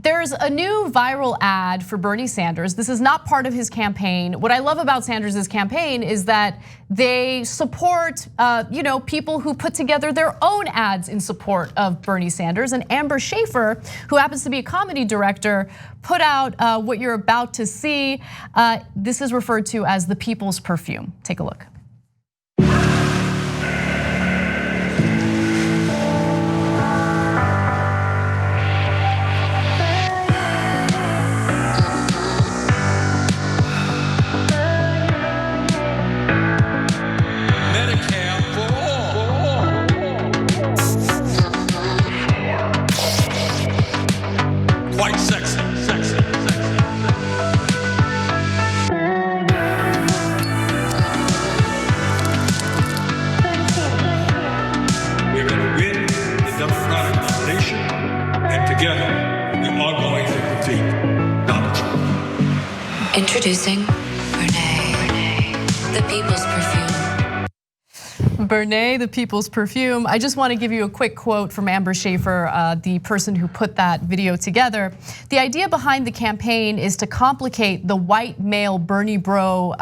there's a new viral ad for Bernie Sanders. This is not part of his campaign. What I love about Sanders' campaign is that they support people who put together their own ads in support of Bernie Sanders. And Amber Schaefer, who happens to be a comedy director, put out what you're about to see. This is referred to as the People's Perfume. Take a look. Introducing Bérnié, the People's Perfume. Bérnié, the People's Perfume. I just want to give you a quick quote from Amber Schaefer, the person who put that video together. The idea behind the campaign is to complicate the white male Bernie bro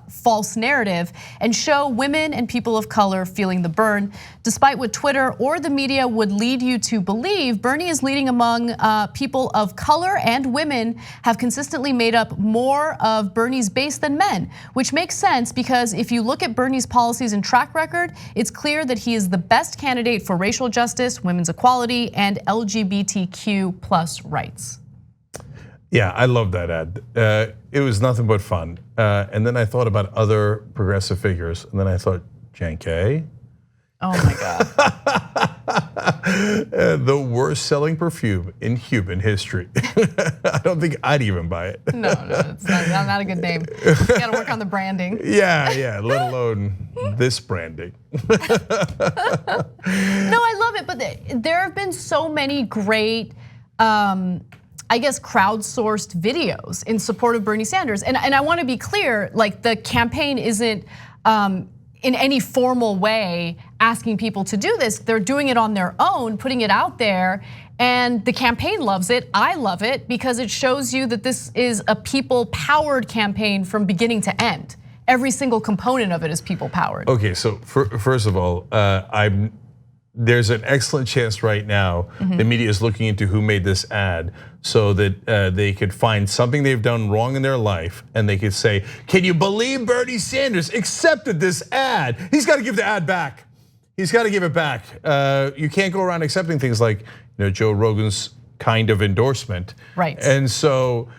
false narrative and show women and people of color feeling the burn. Despite what Twitter or the media would lead you to believe, Bernie is leading among people of color, and women have consistently made up more of Bernie's base than men, which makes sense because if you look at Bernie's policies and track record, it's clear that he is the best candidate for racial justice, women's equality, and LGBTQ+ rights. Yeah, I love that ad. It was nothing but fun. And then I thought about other progressive figures, and then I thought, Cenk. Oh my God. The worst selling perfume in human history. I don't think I'd even buy it. No, it's not a good name. You gotta work on the branding. Yeah, let alone this branding. No, I love it, but there have been so many great, I guess, crowdsourced videos in support of Bernie Sanders. And I wanna be clear, like the campaign isn't in any formal way asking people to do this. They're doing it on their own, putting it out there, and the campaign loves it. I love it because it shows you that this is a people-powered campaign from beginning to end. Every single component of it is people-powered. Okay, so first of all, there's an excellent chance right now the media is looking into who made this ad so that they could find something they've done wrong in their life and they could say, can you believe Bernie Sanders accepted this ad? He's got to give the ad back. He's got to give it back. You can't go around accepting things like Joe Rogan's kind of endorsement. Right. And so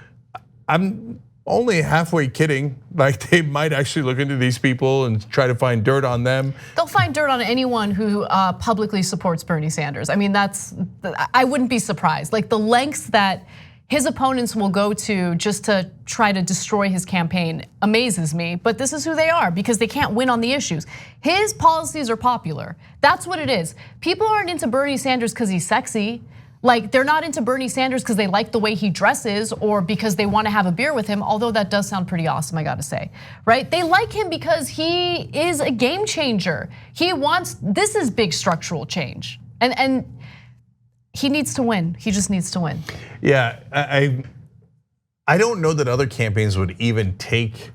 I'm only halfway kidding, like they might actually look into these people and try to find dirt on them. They'll find dirt on anyone who publicly supports Bernie Sanders. I mean, I wouldn't be surprised. Like the lengths that his opponents will go to just to try to destroy his campaign amazes me, but this is who they are because they can't win on the issues. His policies are popular, that's what it is. People aren't into Bernie Sanders because he's sexy. Like they're not into Bernie Sanders because they like the way he dresses or because they want to have a beer with him, although that does sound pretty awesome, I gotta say, right? They like him because he is a game changer. This is big structural change. And he needs to win, he just needs to win. Yeah, I don't know that other campaigns would even take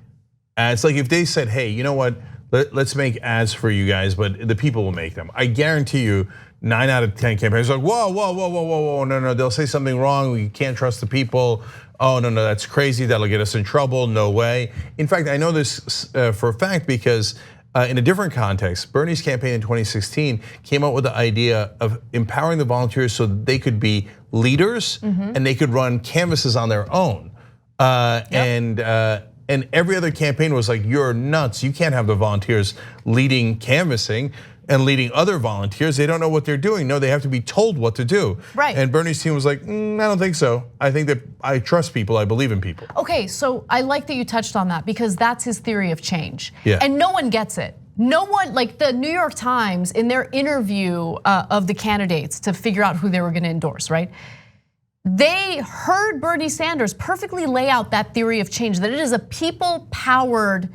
ads. Like if they said, hey, you know what, let's make ads for you guys, but the people will make them. I guarantee you, 9 out of 10 campaigns are like, whoa, no, they'll say something wrong, we can't trust the people. Oh, no, that's crazy, that'll get us in trouble, no way. In fact, I know this for a fact because in a different context, Bernie's campaign in 2016 came up with the idea of empowering the volunteers so that they could be leaders and they could run canvases on their own. And every other campaign was like, you're nuts, you can't have the volunteers leading canvassing and leading other volunteers. They don't know what they're doing. No, they have to be told what to do. Right. And Bernie's team was like, I don't think so. I think that I trust people, I believe in people. Okay, so I like that you touched on that because that's his theory of change. Yeah. And no one gets it. No one, like the New York Times in their interview of the candidates to figure out who they were gonna endorse, right? They heard Bernie Sanders perfectly lay out that theory of change, that it is a people-powered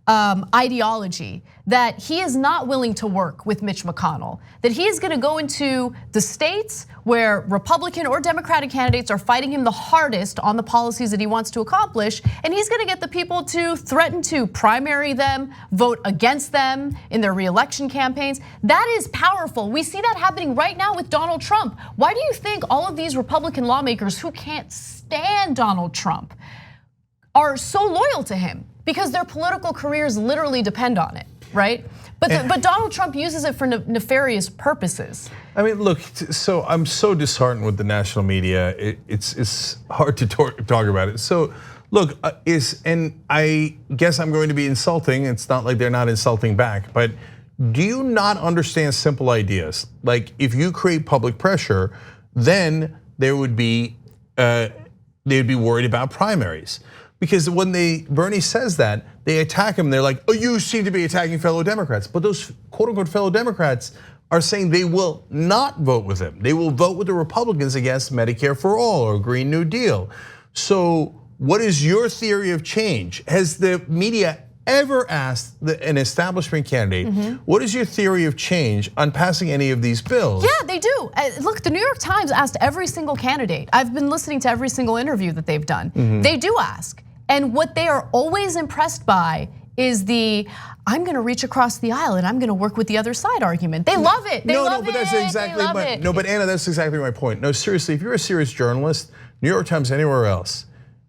ideology that he is not willing to work with Mitch McConnell, that he is gonna go into the states where Republican or Democratic candidates are fighting him the hardest on the policies that he wants to accomplish, and he's gonna get the people to threaten to primary them, vote against them in their re-election campaigns. That is powerful. We see that happening right now with Donald Trump. Why do you think all of these Republican lawmakers who can't stand Donald Trump are so loyal to him? Because their political careers literally depend on it, right? But Donald Trump uses it for nefarious purposes. I mean, look, so I'm so disheartened with the national media. It's hard to talk about it. So look, and I guess I'm going to be insulting. It's not like they're not insulting back, but do you not understand simple ideas? Like if you create public pressure, then there would be, they'd be worried about primaries. Because when Bérnié says that, they attack him. They're like, "Oh, you seem to be attacking fellow Democrats." But those quote unquote fellow Democrats are saying they will not vote with him. They will vote with the Republicans against Medicare for All or Green New Deal. So what is your theory of change? Has the media ever asked an establishment candidate, what is your theory of change on passing any of these bills? Yeah, they do. Look, the New York Times asked every single candidate. I've been listening to every single interview that they've done. They do ask. And what they are always impressed by is I'm gonna reach across the aisle and I'm gonna work with the other side argument. They love it. They love but that's exactly but Anna, that's exactly my point. No, seriously, if you're a serious journalist, New York Times, anywhere else,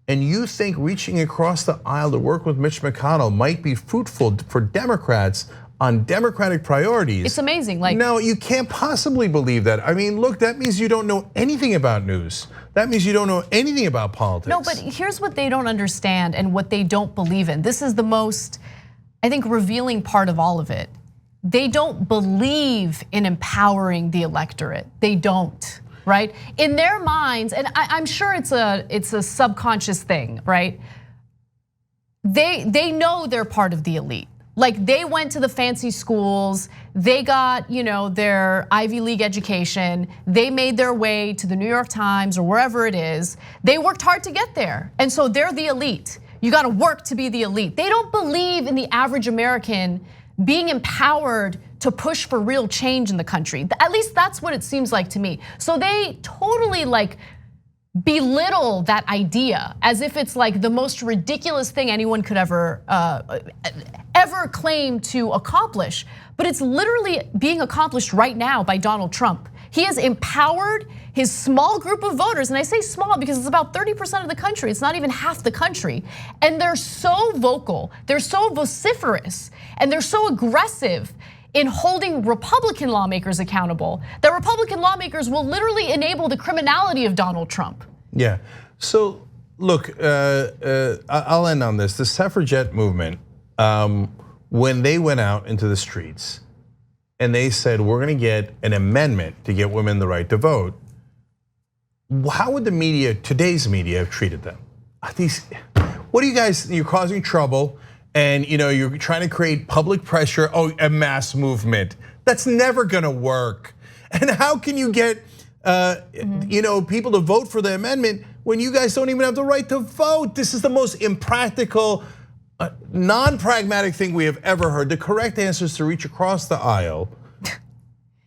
and you think reaching across the aisle to work with Mitch McConnell might be fruitful for Democrats on Democratic priorities. It's amazing. No, you can't possibly believe that. I mean, look, that means you don't know anything about news. That means you don't know anything about politics. No, but here's what they don't understand and what they don't believe in. This is the most, I think, revealing part of all of it. They don't believe in empowering the electorate. They don't, right? In their minds, and I'm sure it's a subconscious thing, right? They know they're part of the elite. Like they went to the fancy schools, they got their Ivy League education, they made their way to the New York Times or wherever it is. They worked hard to get there, and so they're the elite. You gotta work to be the elite. They don't believe in the average American being empowered to push for real change in the country. At least that's what it seems like to me. So they totally belittle that idea as if it's like the most ridiculous thing anyone could ever claim to accomplish. But it's literally being accomplished right now by Donald Trump. He has empowered his small group of voters, and I say small because it's about 30% of the country. It's not even half the country. And they're so vocal, they're so vociferous, and they're so aggressive in holding Republican lawmakers accountable, that Republican lawmakers will literally enable the criminality of Donald Trump. Yeah, so look, I'll end on this. The suffragette movement, when they went out into the streets and they said, we're gonna get an amendment to get women the right to vote, how would the media, today's media, have treated them? What are you guys, you're causing trouble, and you're trying to create public pressure, a mass movement. That's never gonna work. And how can you get people to vote for the amendment when you guys don't even have the right to vote? This is the most impractical, non-pragmatic thing we have ever heard. The correct answer is to reach across the aisle.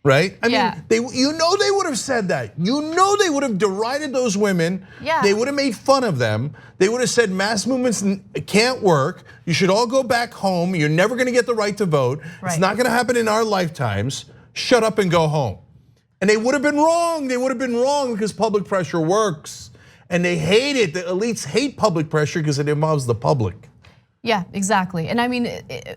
Right? I mean, they would have said that. They would have derided those women. Yeah. They would have made fun of them. They would have said mass movements can't work. You should all go back home. You're never gonna get the right to vote. Right. It's not gonna happen in our lifetimes. Shut up and go home. And they would have been wrong. They would have been wrong because public pressure works. And they hate it. The elites hate public pressure because it involves the public. Yeah, exactly. And I mean,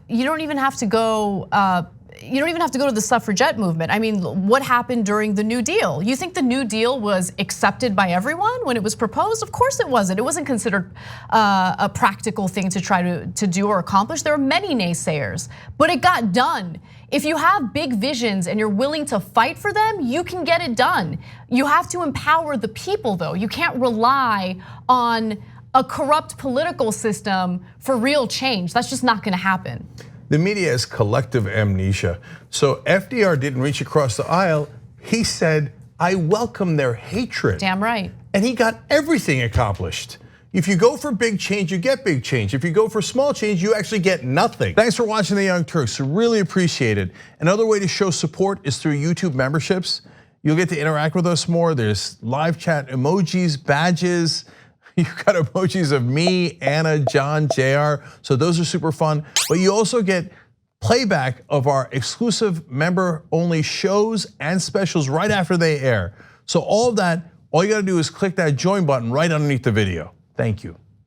you don't even have to go to the suffragette movement. I mean, what happened during the New Deal? You think the New Deal was accepted by everyone when it was proposed? Of course it wasn't. It wasn't considered a practical thing to try to do or accomplish. There were many naysayers, but it got done. If you have big visions and you're willing to fight for them, you can get it done. You have to empower the people though. You can't rely on a corrupt political system for real change. That's just not gonna happen. The media has collective amnesia. So FDR didn't reach across the aisle. He said, I welcome their hatred. Damn right. And he got everything accomplished. If you go for big change, you get big change. If you go for small change, you actually get nothing. Thanks for watching The Young Turks, really appreciate it. Another way to show support is through YouTube memberships. You'll get to interact with us more. There's live chat emojis, badges. You've got emojis of me, Anna, John, JR, so those are super fun. But you also get playback of our exclusive member-only shows and specials right after they air. So all of that, all you gotta do is click that join button right underneath the video. Thank you.